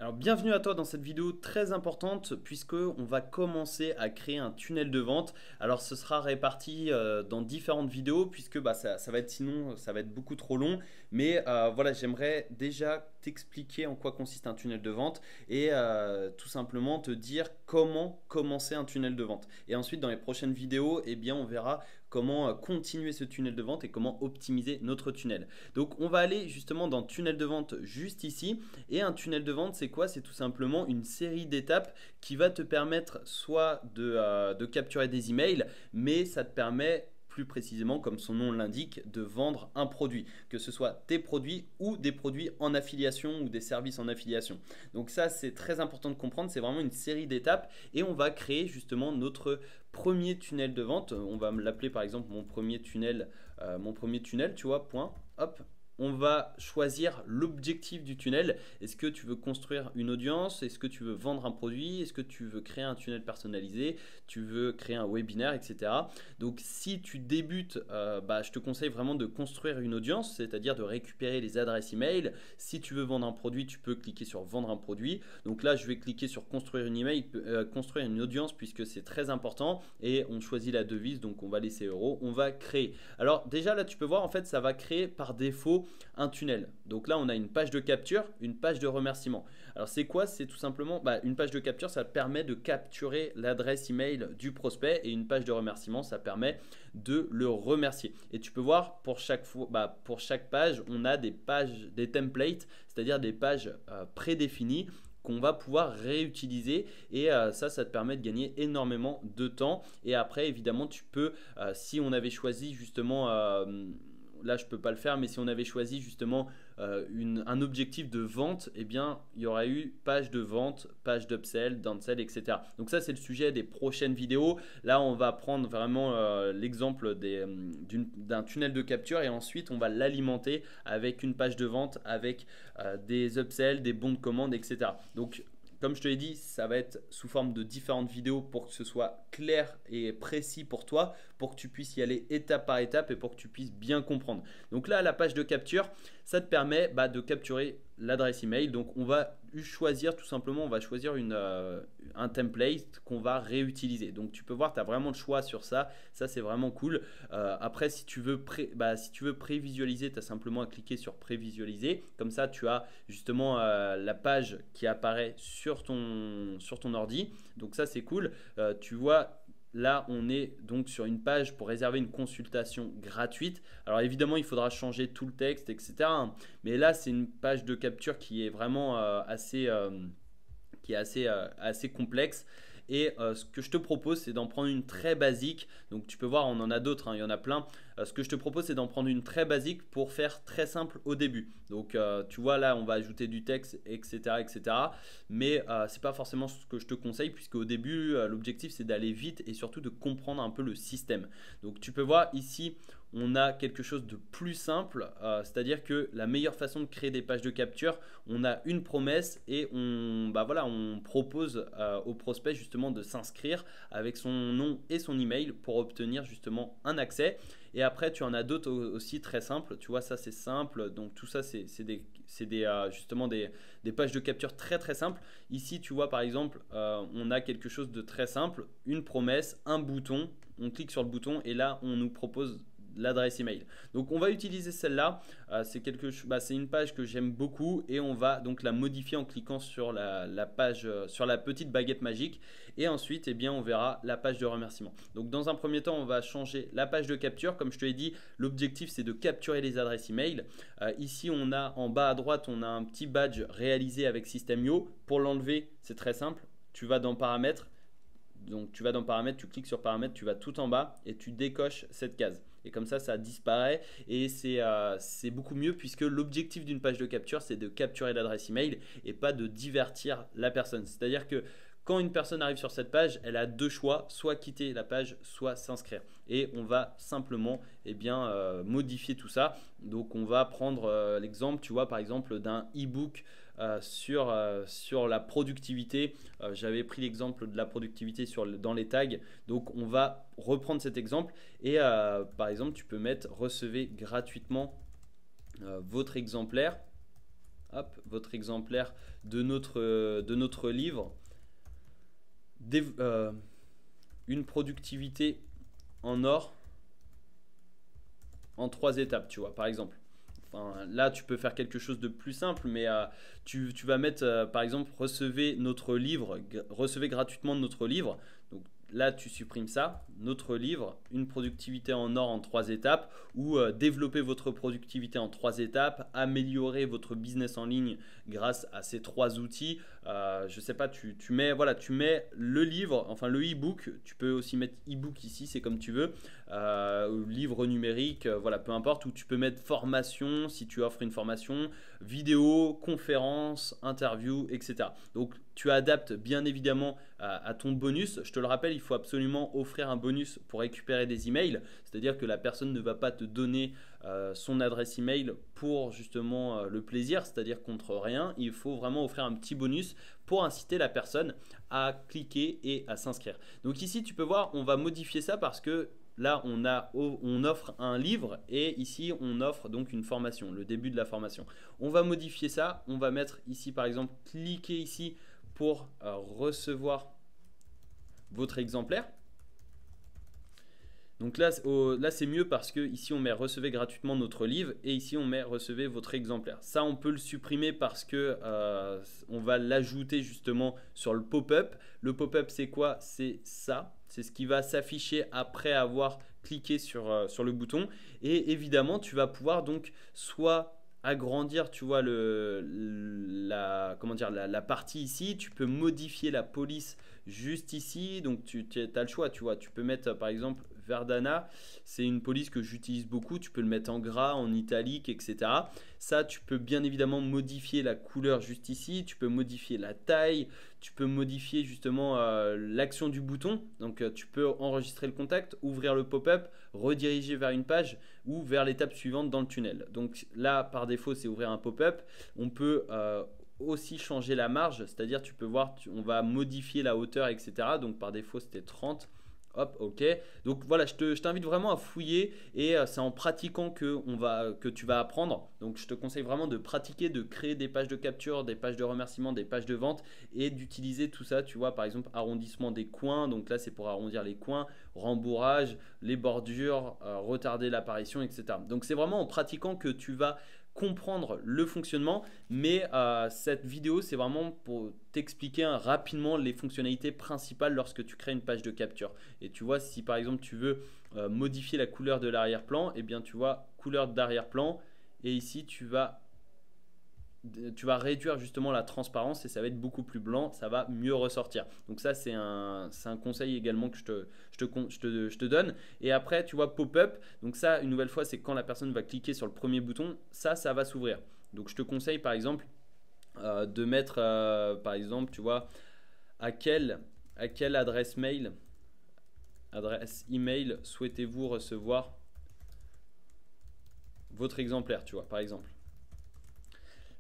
Alors bienvenue à toi dans cette vidéo très importante puisque on va commencer à créer un tunnel de vente. Alors ce sera réparti dans différentes vidéos puisque ça va être sinon ça va être beaucoup trop long. Mais voilà, j'aimerais déjà t'expliquer en quoi consiste un tunnel de vente et tout simplement te dire comment commencer un tunnel de vente. Et ensuite dans les prochaines vidéos, eh bien on verra comment continuer ce tunnel de vente et comment optimiser notre tunnel. Donc on va aller justement dans tunnel de vente juste ici. Et un tunnel de vente, c'est quoi? C'est tout simplement une série d'étapes qui va te permettre soit de capturer des emails, mais ça te permet plus précisément, comme son nom l'indique, de vendre un produit, que ce soit tes produits ou des produits en affiliation ou des services en affiliation. Donc ça, c'est très important de comprendre, c'est vraiment une série d'étapes et on va créer justement notre premier tunnel de vente. On va me l'appeler par exemple mon premier tunnel, tu vois, point, hop. On va choisir l'objectif du tunnel. Est-ce que tu veux construire une audience? Est-ce que tu veux vendre un produit? Est-ce que tu veux créer un tunnel personnalisé? Tu veux créer un webinaire, etc. Donc si tu débutes, je te conseille vraiment de construire une audience, c'est-à-dire de récupérer les adresses email. Si tu veux vendre un produit, tu peux cliquer sur vendre un produit. Donc là, je vais cliquer sur construire une email, construire une audience puisque c'est très important. Et on choisit la devise, donc on va laisser euro. On va créer. Alors déjà là, tu peux voir, en fait, ça va créer par défaut un tunnel. Donc là, on a une page de capture, une page de remerciement. Alors c'est quoi? C'est tout simplement une page de capture, ça permet de capturer l'adresse email du prospect et une page de remerciement, ça permet de le remercier. Et tu peux voir pour chaque page, on a des pages, des templates, c'est-à-dire des pages prédéfinies qu'on va pouvoir réutiliser et ça te permet de gagner énormément de temps. Et après, évidemment, tu peux, si on avait choisi justement là je peux pas le faire, mais si on avait choisi justement un objectif de vente, eh bien il y aurait eu page de vente, page d'upsell, downsell, etc. Donc ça c'est le sujet des prochaines vidéos. Là on va prendre vraiment l'exemple d'un tunnel de capture et ensuite on va l'alimenter avec une page de vente, avec des upsells, des bons de commande, etc. Donc comme je te l'ai dit, ça va être sous forme de différentes vidéos pour que ce soit clair et précis pour toi, pour que tu puisses y aller étape par étape et pour que tu puisses bien comprendre. Donc là, la page de capture, ça te permet de capturer l'adresse email. Donc on va choisir tout simplement, on va choisir un template qu'on va réutiliser. Donc tu peux voir, tu as vraiment le choix sur ça. Ça, c'est vraiment cool. Après, si tu veux prévisualiser, tu as simplement à cliquer sur prévisualiser. Comme ça, tu as justement la page qui apparaît sur ton ordi. Donc ça, c'est cool. Tu vois, là, on est donc sur une page pour réserver une consultation gratuite. Alors évidemment, il faudra changer tout le texte, etc. Mais là, c'est une page de capture qui est vraiment assez complexe. Et ce que je te propose, c'est d'en prendre une très basique. Donc tu peux voir, on en a d'autres, hein, il y en a plein. Ce que je te propose, c'est d'en prendre une très basique pour faire très simple au début. Donc tu vois, là, on va ajouter du texte, etc. etc. Mais ce n'est pas forcément ce que je te conseille, puisque au début, l'objectif, c'est d'aller vite et surtout de comprendre un peu le système. Donc tu peux voir ici, on a quelque chose de plus simple, c'est-à-dire que la meilleure façon de créer des pages de capture, on a une promesse et on propose au prospect justement de s'inscrire avec son nom et son email pour obtenir justement un accès. Et après, tu en as d'autres aussi très simples. Tu vois, ça c'est simple. Donc tout ça, c'est justement des pages de capture très très simples. Ici, tu vois par exemple, on a quelque chose de très simple, une promesse, un bouton. On clique sur le bouton et là, on nous propose l'adresse email. Donc on va utiliser celle-là. C'est une page que j'aime beaucoup et on va donc la modifier en cliquant sur la page, sur la petite baguette magique. Et ensuite, eh bien, on verra la page de remerciement. Donc dans un premier temps, on va changer la page de capture. Comme je te l'ai dit, l'objectif c'est de capturer les adresses email. Ici, on a en bas à droite, on a un petit badge réalisé avec System.io. Pour l'enlever, c'est très simple. Tu vas dans paramètres. Donc tu vas dans paramètres, tu cliques sur paramètres, tu vas tout en bas et tu décoches cette case. Et comme ça disparaît et c'est beaucoup mieux puisque l'objectif d'une page de capture, c'est de capturer l'adresse email et pas de divertir la personne. C'est-à-dire que quand une personne arrive sur cette page, elle a deux choix, soit quitter la page, soit s'inscrire. Et on va simplement modifier tout ça. Donc on va prendre l'exemple, tu vois, par exemple d'un e-book sur la productivité. J'avais pris l'exemple de la productivité dans les tags. Donc on va reprendre cet exemple et par exemple tu peux mettre recevez gratuitement votre exemplaire. hop, votre exemplaire de notre livre. Une productivité en or en 3 étapes, tu vois, par exemple. Enfin, là, tu peux faire quelque chose de plus simple, mais tu vas mettre, par exemple, recevez gratuitement notre livre. Donc là, tu supprimes ça, notre livre, une productivité en or en 3 étapes, ou développer votre productivité en 3 étapes, améliorer votre business en ligne grâce à ces 3 outils. Je sais pas, tu mets, voilà, tu mets le livre, enfin le e-book, tu peux aussi mettre e-book ici, c'est comme tu veux, livre numérique, voilà, peu importe, ou tu peux mettre formation si tu offres une formation, vidéo, conférence, interview, etc. Donc tu adaptes bien évidemment à ton bonus. Je te le rappelle, il faut absolument offrir un bonus pour récupérer des emails, c'est-à-dire que la personne ne va pas te donner son adresse email pour justement le plaisir, c'est-à-dire contre rien. Il faut vraiment offrir un petit bonus pour inciter la personne à cliquer et à s'inscrire. Donc ici, tu peux voir, on va modifier ça parce que là, on offre un livre et ici, on offre donc une formation, le début de la formation. On va modifier ça. On va mettre ici, par exemple, cliquez ici pour recevoir votre exemplaire. Donc là c'est mieux parce que ici on met recevez gratuitement notre livre et ici on met recevez votre exemplaire. Ça on peut le supprimer parce que on va l'ajouter justement sur le pop-up. Le pop-up c'est quoi? C'est ça. C'est ce qui va s'afficher après avoir cliqué sur le bouton. Et évidemment tu vas pouvoir donc soit agrandir, tu vois, comment dire, la partie ici. Tu peux modifier la police juste ici. Donc tu as le choix, tu vois. Tu peux mettre par exemple Verdana, c'est une police que j'utilise beaucoup. Tu peux le mettre en gras, en italique, etc. Ça, tu peux bien évidemment modifier la couleur juste ici. Tu peux modifier la taille. Tu peux modifier justement l'action du bouton. Donc tu peux enregistrer le contact, ouvrir le pop-up, rediriger vers une page ou vers l'étape suivante dans le tunnel. Donc là, par défaut, c'est ouvrir un pop-up. On peut aussi changer la marge, c'est-à-dire tu peux voir, on va modifier la hauteur, etc. Donc par défaut, c'était 30. Hop, ok. Donc voilà, je t'invite vraiment à fouiller et c'est en pratiquant que tu vas apprendre. Donc je te conseille vraiment de pratiquer, de créer des pages de capture, des pages de remerciement, des pages de vente et d'utiliser tout ça. Tu vois, par exemple, arrondissement des coins. Donc là, c'est pour arrondir les coins, rembourrage, les bordures, retarder l'apparition, etc. Donc c'est vraiment en pratiquant que tu vas comprendre le fonctionnement, mais cette vidéo c'est vraiment pour t'expliquer rapidement les fonctionnalités principales lorsque tu crées une page de capture. Et tu vois, si par exemple tu veux modifier la couleur de l'arrière-plan, et eh bien tu vois couleur d'arrière-plan et ici tu vas réduire justement la transparence et ça va être beaucoup plus blanc, ça va mieux ressortir. Donc ça c'est un conseil également que je te donne. Et après tu vois pop-up, donc ça une nouvelle fois c'est quand la personne va cliquer sur le premier bouton, ça va s'ouvrir. Donc je te conseille par exemple de mettre par exemple tu vois à quelle adresse email souhaitez-vous recevoir votre exemplaire, tu vois, par exemple.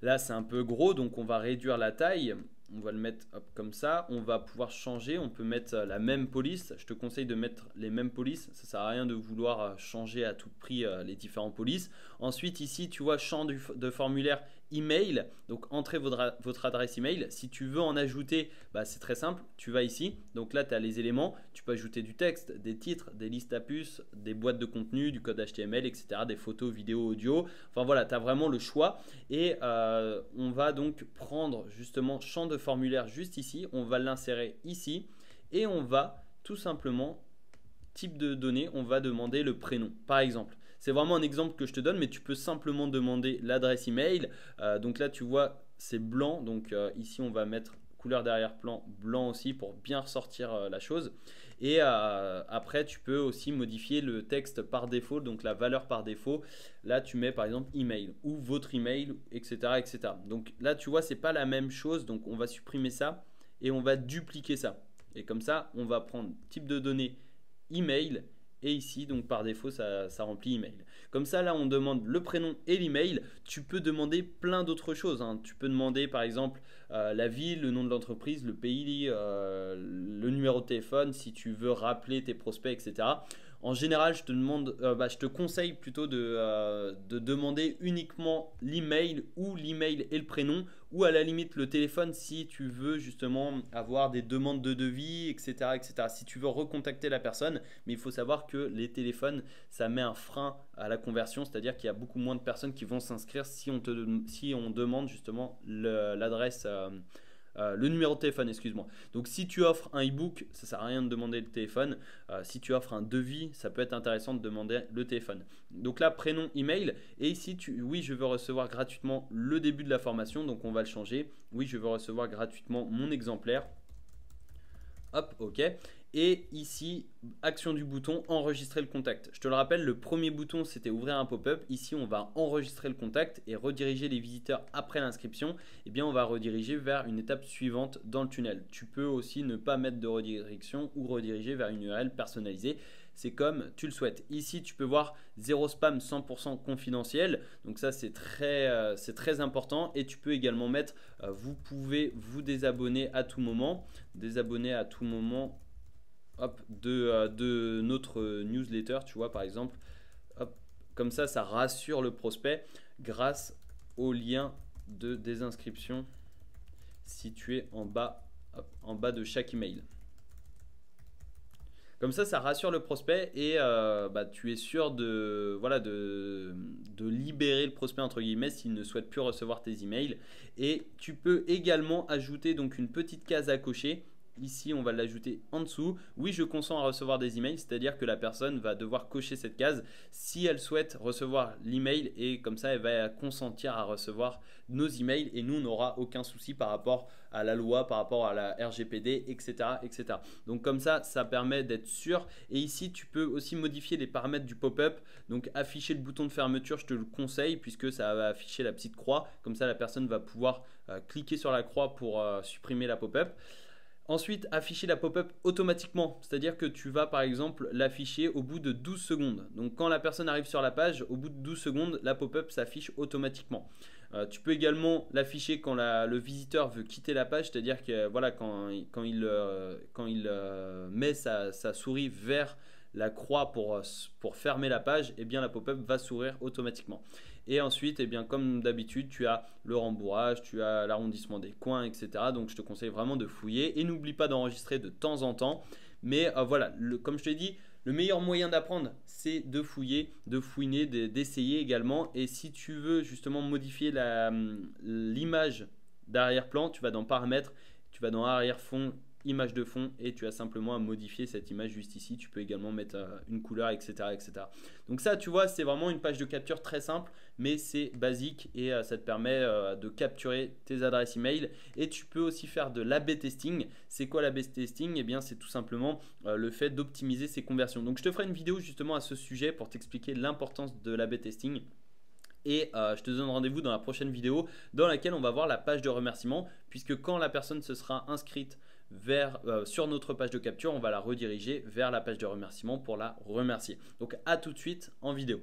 Là, c'est un peu gros, donc on va réduire la taille. On va le mettre comme ça. On va pouvoir changer. On peut mettre la même police. Je te conseille de mettre les mêmes polices. Ça ne sert à rien de vouloir changer à tout prix les différentes polices. Ensuite, ici, tu vois, champ de formulaire email. Donc, entrez votre adresse email. Si tu veux en ajouter, bah, c'est très simple. Tu vas ici. Donc là, tu as les éléments. Tu peux ajouter du texte, des titres, des listes à puces, des boîtes de contenu, du code HTML, etc. Des photos, vidéos, audio. Enfin voilà, tu as vraiment le choix. Et on va donc prendre justement champ de formulaire juste ici. On va l'insérer ici. Et on va tout simplement, type de données, on va demander le prénom, par exemple. C'est vraiment un exemple que je te donne, mais tu peux simplement demander l'adresse email. Donc là, tu vois, c'est blanc. Donc ici, on va mettre couleur d'arrière-plan blanc aussi pour bien ressortir la chose. Et après, tu peux aussi modifier le texte par défaut, donc la valeur par défaut. Là, tu mets par exemple email ou votre email, etc., etc. Donc là, tu vois, c'est pas la même chose. Donc on va supprimer ça et on va dupliquer ça. Et comme ça, on va prendre type de données email. Et ici, donc par défaut, ça remplit email. Comme ça, là, on demande le prénom et l'email. Tu peux demander plein d'autres choses, hein. Tu peux demander, par exemple, la ville, le nom de l'entreprise, le pays, le numéro de téléphone, si tu veux rappeler tes prospects, etc. En général, je te conseille plutôt de demander uniquement l'email ou l'email et le prénom, ou à la limite le téléphone si tu veux justement avoir des demandes de devis, etc., etc. Si tu veux recontacter la personne, mais il faut savoir que les téléphones, ça met un frein à la conversion, c'est-à-dire qu'il y a beaucoup moins de personnes qui vont s'inscrire si on demande justement l'adresse. Le numéro de téléphone, excuse-moi. Donc si tu offres un e-book, ça ne sert à rien de demander le téléphone. Si tu offres un devis, ça peut être intéressant de demander le téléphone. Donc là, prénom, email. Et ici, oui, je veux recevoir gratuitement le début de la formation. Donc on va le changer. Oui, je veux recevoir gratuitement mon exemplaire. Hop, ok. Et ici, action du bouton, enregistrer le contact. Je te le rappelle, le premier bouton, c'était ouvrir un pop-up. Ici, on va enregistrer le contact et rediriger les visiteurs après l'inscription. Eh bien, on va rediriger vers une étape suivante dans le tunnel. Tu peux aussi ne pas mettre de redirection ou rediriger vers une URL personnalisée. C'est comme tu le souhaites. Ici, tu peux voir 0 spam 100% confidentiel. Donc ça, c'est très important. Et tu peux également mettre, vous pouvez vous désabonner à tout moment. Désabonner à tout moment. Hop, de notre newsletter, tu vois, par exemple. Hop, comme ça rassure le prospect grâce au lien de désinscription situé en bas, hop, en bas de chaque email. Comme ça rassure le prospect et tu es sûr de libérer le prospect entre guillemets s'il ne souhaite plus recevoir tes emails. Et tu peux également ajouter donc une petite case à cocher. Ici, on va l'ajouter en dessous. Oui, je consens à recevoir des emails, c'est-à-dire que la personne va devoir cocher cette case si elle souhaite recevoir l'email et comme ça, elle va consentir à recevoir nos emails et nous, on n'aura aucun souci par rapport à la loi, par rapport à la RGPD, etc., etc. Donc comme ça permet d'être sûr. Et ici, tu peux aussi modifier les paramètres du pop-up. Donc afficher le bouton de fermeture, je te le conseille puisque ça va afficher la petite croix. Comme ça, la personne va pouvoir cliquer sur la croix pour supprimer la pop-up. Ensuite, afficher la pop-up automatiquement, c'est-à-dire que tu vas par exemple l'afficher au bout de 12 secondes. Donc quand la personne arrive sur la page, au bout de 12 secondes, la pop-up s'affiche automatiquement. Tu peux également l'afficher quand le visiteur veut quitter la page, c'est-à-dire que voilà, quand il met sa souris vers la croix pour fermer la page, eh bien la pop-up va s'ouvrir automatiquement. Et ensuite, eh bien, comme d'habitude, tu as le rembourrage, tu as l'arrondissement des coins, etc. Donc, je te conseille vraiment de fouiller. Et n'oublie pas d'enregistrer de temps en temps. Mais voilà, comme je te l'ai dit, le meilleur moyen d'apprendre, c'est de fouiller, de fouiner, d'essayer également. Et si tu veux justement modifier l'image d'arrière-plan, tu vas dans Paramètres, tu vas dans Arrière-fond, image de fond et tu as simplement à modifier cette image juste ici. Tu peux également mettre une couleur, etc., etc. Donc ça, tu vois, c'est vraiment une page de capture très simple, mais c'est basique et ça te permet de capturer tes adresses email. Et tu peux aussi faire de l'A/B testing. C'est quoi l'A/B testing? Eh bien, c'est tout simplement le fait d'optimiser ses conversions. Donc, je te ferai une vidéo justement à ce sujet pour t'expliquer l'importance de l'A/B testing. Et je te donne rendez-vous dans la prochaine vidéo dans laquelle on va voir la page de remerciement, puisque quand la personne se sera inscrite sur notre page de capture, on va la rediriger vers la page de remerciement pour la remercier. Donc à tout de suite en vidéo.